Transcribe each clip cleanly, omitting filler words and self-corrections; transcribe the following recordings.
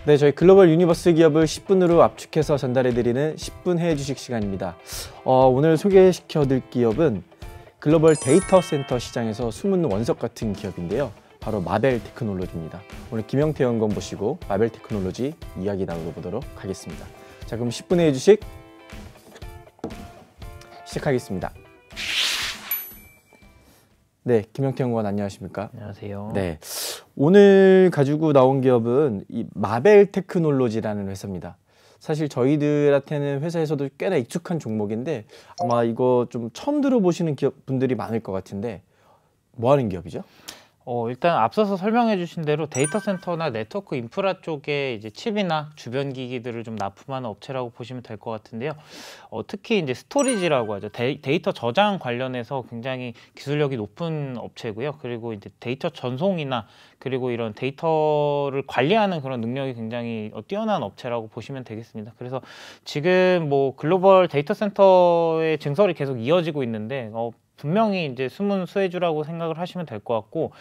네, 저희 글로벌 유니버스 기업을 10분으로 압축해서 전달해드리는 10분 해외 주식 시간입니다. 오늘 소개시켜드릴 기업은 글로벌 데이터 센터 시장에서 숨은 원석 같은 기업인데요. 바로 마벨 테크놀로지입니다. 오늘 김영태 연구원 모시고 마벨 테크놀로지 이야기 나눠보도록 하겠습니다. 자, 그럼 10분 해외 주식 시작하겠습니다. 네, 김영태 연구원 안녕하십니까? 안녕하세요. 네, 오늘 가지고 나온 기업은 이 마벨 테크놀로지라는 회사입니다. 사실 저희들한테는 회사에서도 꽤나 익숙한 종목인데 아마 이거 좀 처음 들어보시는 기업 분들이 많을 것 같은데 뭐 하는 기업이죠? 일단 앞서서 설명해 주신 대로 데이터 센터나 네트워크 인프라 쪽에 이제 칩이나 주변 기기들을 좀 납품하는 업체라고 보시면 될 것 같은데요. 특히 이제 스토리지라고 하죠. 데이터 저장 관련해서 굉장히 기술력이 높은 업체고요. 그리고 이제 데이터 전송이나 그리고 이런 데이터를 관리하는 그런 능력이 굉장히 뛰어난 업체라고 보시면 되겠습니다. 그래서 지금 뭐 글로벌 데이터 센터의 증설이 계속 이어지고 있는데 분명히 이제 숨은 수혜주라고 생각을 하시면 될 것 같고,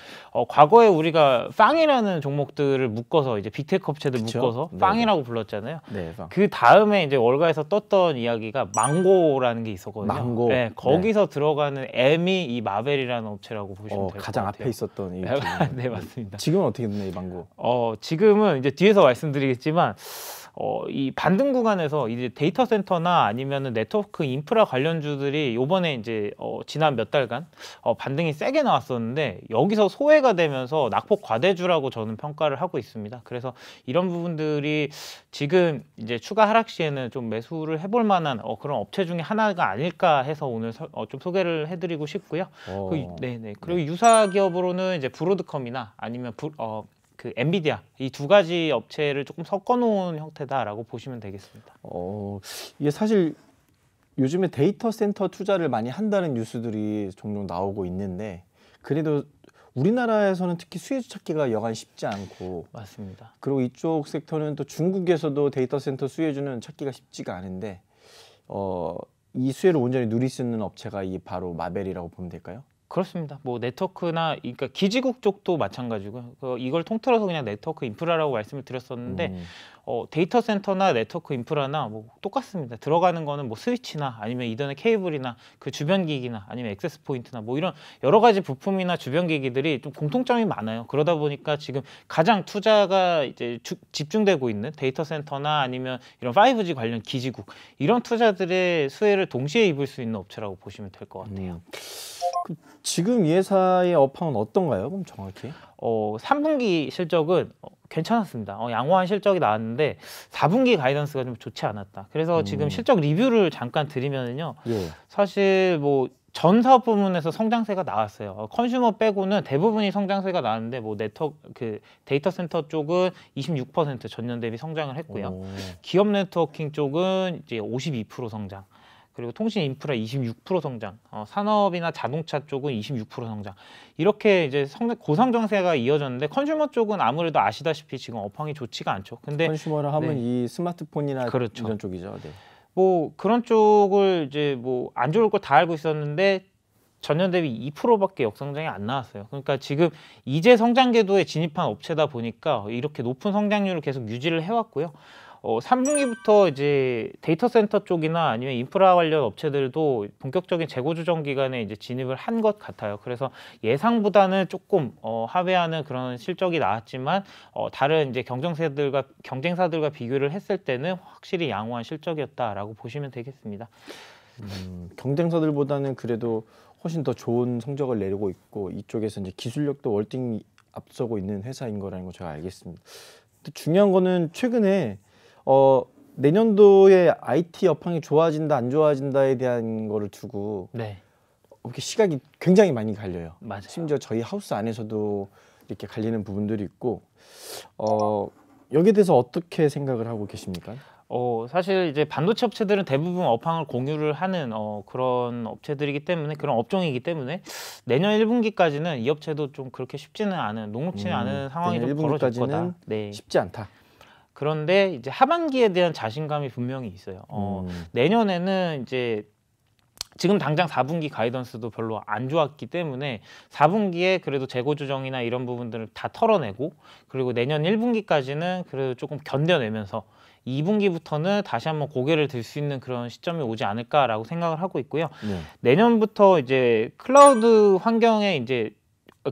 과거에 우리가 빵이라는 종목들을 묶어서 이제 빅테크 업체들 그쵸? 묶어서 네네. 빵이라고 불렀잖아요. 네, 그 다음에 이제 월가에서 떴던 이야기가 망고라는 게 있었거든요. 망고. 네, 거기서 들어가는 M이 이 마벨이라는 업체라고 보시면 될 것 같아요. 가장 앞에 있었던 이 네, 맞습니다. 지금은 어떻게 됐나요, 이 망고? 지금은 이제 뒤에서 말씀드리겠지만, 이 반등 구간에서 이제 데이터 센터나 아니면은 네트워크 인프라 관련주들이 요번에 이제 지난 몇 달간 반등이 세게 나왔었는데 여기서 소외가 되면서 낙폭 과대주라고 저는 평가를 하고 있습니다. 그래서 이런 부분들이 지금 이제 추가 하락 시에는 좀 매수를 해볼 만한 그런 업체 중에 하나가 아닐까 해서 오늘 좀 소개를 해드리고 싶고요. 그리고 유사 기업으로는 이제 브로드컴이나 아니면 그 엔비디아 이 두 가지 업체를 조금 섞어놓은 형태다라고 보시면 되겠습니다. 이게 사실 요즘에 데이터 센터 투자를 많이 한다는 뉴스들이 종종 나오고 있는데 그래도 우리나라에서는 특히 수혜주 찾기가 여간 쉽지 않고 맞습니다. 그리고 이쪽 섹터는 또 중국에서도 데이터 센터 수혜주는 찾기가 쉽지가 않은데 이 수혜를 온전히 누릴 수 있는 업체가 이 바로 마벨이라고 보면 될까요? 그렇습니다. 뭐 네트워크나 그러니까 기지국 쪽도 마찬가지고요. 이걸 통틀어서 그냥 네트워크 인프라라고 말씀을 드렸었는데 데이터 센터나 네트워크 인프라나 뭐 똑같습니다. 들어가는 거는 뭐 스위치나 아니면 이더넷 케이블이나 그 주변 기기나 아니면 액세스 포인트나 뭐 이런 여러 가지 부품이나 주변 기기들이 좀 공통점이 많아요. 그러다 보니까 지금 가장 투자가 이제 집중되고 있는 데이터 센터나 아니면 이런 5G 관련 기지국 이런 투자들의 수혜를 동시에 입을 수 있는 업체라고 보시면 될 것 같아요. 지금 이 회사의 업황은 어떤가요? 그럼 정확히? 3분기 실적은 괜찮았습니다. 양호한 실적이 나왔는데 4분기 가이던스가 좀 좋지 않았다. 그래서 지금 실적 리뷰를 잠깐 드리면은요. 사실 뭐 전 사업 부문에서 성장세가 나왔어요. 컨슈머 빼고는 대부분이 성장세가 나왔는데 뭐 그 데이터 센터 쪽은 26% 전년 대비 성장을 했고요. 기업 네트워킹 쪽은 이제 52% 성장. 그리고 통신 인프라 26% 성장, 산업이나 자동차 쪽은 26% 성장. 이렇게 이제 고성장세가 이어졌는데 컨슈머 쪽은 아무래도 아시다시피 지금 업황이 좋지가 않죠. 근데 컨슈머라 하면 이 스마트폰이나 그렇죠. 이런 쪽이죠. 네. 뭐 그런 쪽을 이제 뭐 안 좋을 거 다 알고 있었는데 전년 대비 2%밖에 역성장이 안 나왔어요. 그러니까 지금 이제 성장 궤도에 진입한 업체다 보니까 이렇게 높은 성장률을 계속 유지를 해왔고요. 3분기부터 이제 데이터 센터 쪽이나 아니면 인프라 관련 업체들도 본격적인 재고 조정 기간에 이제 진입을 한 것 같아요. 그래서 예상보다는 조금 하회하는 그런 실적이 나왔지만 다른 이제 경쟁사들과 비교를 했을 때는 확실히 양호한 실적이었다라고 보시면 되겠습니다. 경쟁사들보다는 그래도 훨씬 더 좋은 성적을 내고 있고 이쪽에서 이제 기술력도 월등히 앞서고 있는 회사인 거라는 거 제가 알겠습니다. 근데 중요한 거는 최근에 내년도에 IT 업황이 좋아진다 안 좋아진다에 대한 거를 두고 이렇게 시각이 굉장히 많이 갈려요. 맞아요. 심지어 저희 하우스 안에서도 이렇게 갈리는 부분들이 있고 여기에 대해서 어떻게 생각을 하고 계십니까? 사실 이제 반도체 업체들은 대부분 업황을 공유를 하는 그런 업체들이기 때문에 그런 업종이기 때문에 내년 1분기까지는 이 업체도 좀 그렇게 쉽지는 않은 녹록지는 않은 상황이 좀 벌어질 거다. 쉽지 않다. 그런데 이제 하반기에 대한 자신감이 분명히 있어요. 내년에는 이제 지금 당장 4분기 가이던스도 별로 안 좋았기 때문에 4분기에 그래도 재고 조정이나 이런 부분들을 다 털어내고 그리고 내년 1분기까지는 그래도 조금 견뎌내면서 2분기부터는 다시 한번 고개를 들 수 있는 그런 시점이 오지 않을까라고 생각을 하고 있고요. 네. 내년부터 이제 클라우드 환경에 이제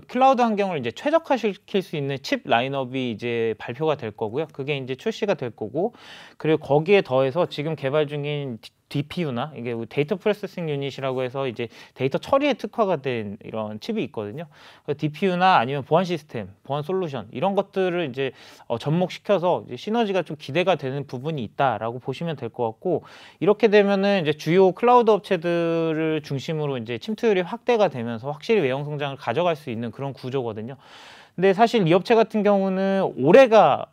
클라우드 환경을 이제 최적화시킬 수 있는 칩 라인업이 이제 발표가 될 거고요. 그게 이제 출시가 될 거고, 그리고 거기에 더해서 지금 개발 중인 DPU나 이게 데이터 프로세싱 유닛이라고 해서 이제 데이터 처리에 특화가 된 이런 칩이 있거든요. DPU나 아니면 보안 시스템, 보안 솔루션 이런 것들을 이제 접목시켜서 이제 시너지가 좀 기대가 되는 부분이 있다라고 보시면 될 것 같고, 이렇게 되면은 이제 주요 클라우드 업체들을 중심으로 이제 침투율이 확대가 되면서 확실히 외형 성장을 가져갈 수 있는 그런 구조거든요. 근데 사실 이 업체 같은 경우는 올해가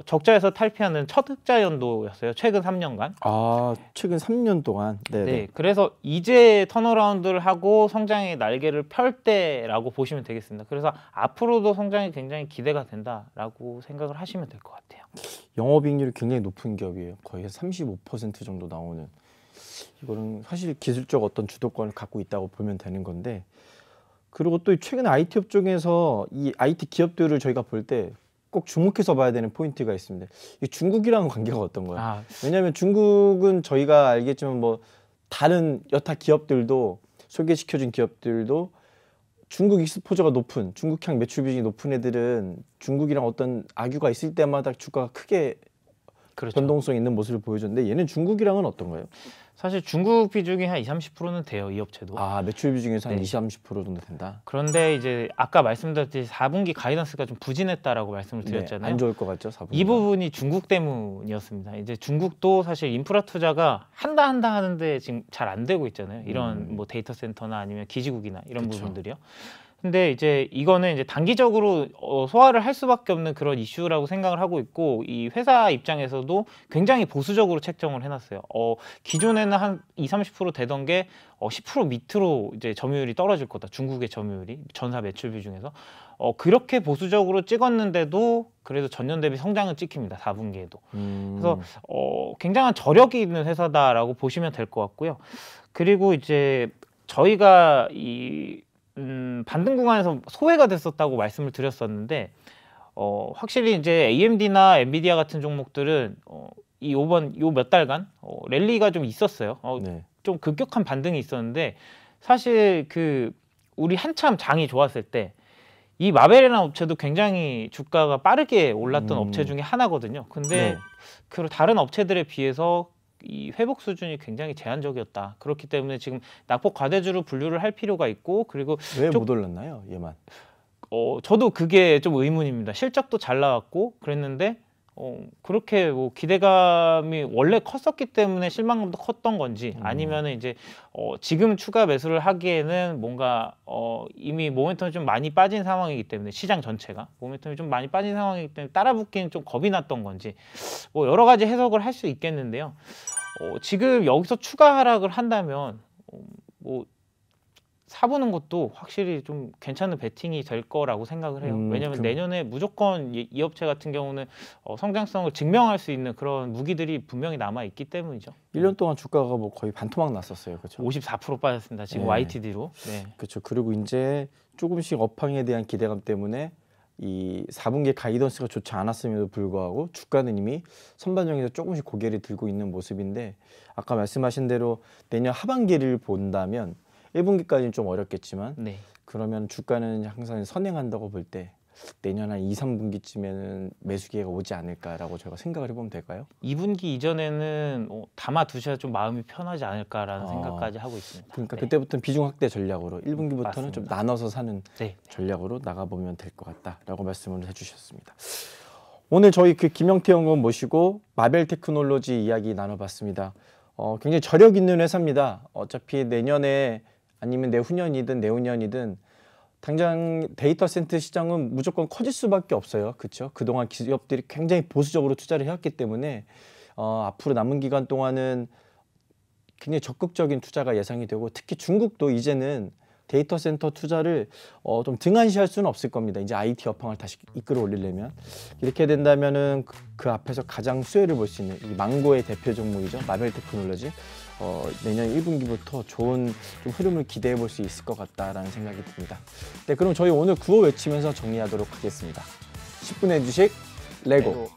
적자에서 탈피하는 첫 흑자 연도였어요. 최근 3년간. 아, 최근 3년 동안. 네네. 네, 그래서 이제 턴어라운드를 하고 성장의 날개를 펼 때라고 보시면 되겠습니다. 그래서 앞으로도 성장이 굉장히 기대가 된다라고 생각을 하시면 될 것 같아요. 영업이익률이 굉장히 높은 기업이에요. 거의 35% 정도 나오는. 이거는 사실 기술적 어떤 주도권을 갖고 있다고 보면 되는 건데, 그리고 또 최근에 IT 업종에서 이 IT 기업들을 저희가 볼 때 꼭 주목해서 봐야 되는 포인트가 있습니다. 이 중국이랑은 관계가 어떤 거예요? 왜냐하면 중국은 저희가 알겠지만 뭐 다른 여타 기업들도 소개시켜준 기업들도 중국 익스포저가 높은, 중국향 매출 비중이 높은 애들은 중국이랑 어떤 악유가 있을 때마다 주가가 크게 그렇죠. 변동성 있는 모습을 보여줬는데, 얘는 중국이랑은 어떤가요? 사실 중국 비중이 한 20-30%는 돼요, 이 업체도. 아, 매출 비중에서 한 네. 20-30% 정도 된다. 그런데 이제 아까 말씀드렸듯이 4분기 가이던스가 좀 부진했다라고 말씀을 드렸잖아요. 네, 안 좋을 것 같죠, 4분기. 이 부분이 중국 때문이었습니다. 이제 중국도 사실 인프라 투자가 한다 하는데 지금 잘 안 되고 있잖아요. 이런 뭐 데이터 센터나 아니면 기지국이나 이런 그쵸. 부분들이요. 근데 이제 이거는 이제 단기적으로 소화를 할 수밖에 없는 그런 이슈라고 생각을 하고 있고, 이 회사 입장에서도 굉장히 보수적으로 책정을 해놨어요. 기존에는 한 20-30% 되던 게 10% 밑으로 이제 점유율이 떨어질 거다. 중국의 점유율이 전사 매출 비중에서 그렇게 보수적으로 찍었는데도 그래도 전년 대비 성장은 찍힙니다. 4분기에도. 그래서 굉장한 저력이 있는 회사다라고 보시면 될 것 같고요. 그리고 이제 저희가 이 반등 구간에서 소외가 됐었다고 말씀을 드렸었는데, 확실히 이제 AMD나 엔비디아 같은 종목들은 요 몇 달간 랠리가 좀 있었어요. 네. 좀 급격한 반등이 있었는데, 사실 우리 한참 장이 좋았을 때 이 마벨이라는 업체도 굉장히 주가가 빠르게 올랐던 업체 중에 하나거든요. 근데 네. 그 다른 업체들에 비해서 이 회복 수준이 굉장히 제한적이었다. 그렇기 때문에 지금 낙폭 과대주로 분류를 할 필요가 있고, 그리고 왜 못 올랐나요, 얘만? 저도 그게 좀 의문입니다. 실적도 잘 나왔고 그랬는데 그렇게 뭐 기대감이 원래 컸었기 때문에 실망감도 컸던 건지, 아니면은 이제 지금 추가 매수를 하기에는 뭔가 이미 모멘텀이 좀 많이 빠진 상황이기 때문에, 시장 전체가 모멘텀이 좀 많이 빠진 상황이기 때문에 따라붙기는 좀 겁이 났던 건지, 뭐 여러 가지 해석을 할 수 있겠는데요. 지금 여기서 추가 하락을 한다면 뭐 사보는 것도 확실히 좀 괜찮은 베팅이 될 거라고 생각을 해요. 왜냐하면 내년에 무조건 이 업체 같은 경우는 성장성을 증명할 수 있는 그런 무기들이 분명히 남아 있기 때문이죠. 1년 동안 주가가 뭐 거의 반토막 났었어요, 그렇죠? 54% 빠졌습니다. 지금 네. YTD로. 네. 그렇죠. 그리고 이제 조금씩 업황에 대한 기대감 때문에 이 4분기 가이던스가 좋지 않았음에도 불구하고 주가는 이미 선반영에서 조금씩 고개를 들고 있는 모습인데, 아까 말씀하신 대로 내년 하반기를 본다면 1분기까지는 좀 어렵겠지만, 네. 그러면 주가는 항상 선행한다고 볼 때 내년 한 2, 3분기쯤에는 매수 기회가 오지 않을까라고 저희가 생각을 해보면 될까요? 2분기 이전에는 담아 두셔야 좀 마음이 편하지 않을까라는 생각까지 하고 있습니다. 그러니까 네. 그때부터는 비중 확대 전략으로 1분기부터는 맞습니다. 좀 나눠서 사는 네. 전략으로 나가보면 될 것 같다라고 말씀을 해주셨습니다. 오늘 저희 김영태 연구원 모시고 마벨 테크놀로지 이야기 나눠봤습니다. 굉장히 저력 있는 회사입니다. 어차피 내년에 아니면 내후년이든 내후년이든 당장 데이터 센터 시장은 무조건 커질 수밖에 없어요. 그렇죠? 그동안 기업들이 굉장히 보수적으로 투자를 해왔기 때문에 앞으로 남은 기간 동안은 굉장히 적극적인 투자가 예상이 되고, 특히 중국도 이제는 데이터 센터 투자를 좀 등한시할 수는 없을 겁니다. 이제 IT 업황을 다시 이끌어 올리려면. 이렇게 된다면은 그 앞에서 가장 수혜를 볼 수 있는 이 망고의 대표 종목이죠. 마벨 테크놀로지. 내년 1분기부터 좋은 좀 흐름을 기대해 볼 수 있을 것 같다라는 생각이 듭니다. 네, 그럼 저희 오늘 구호 외치면서 정리하도록 하겠습니다. 10분의 주식 레고.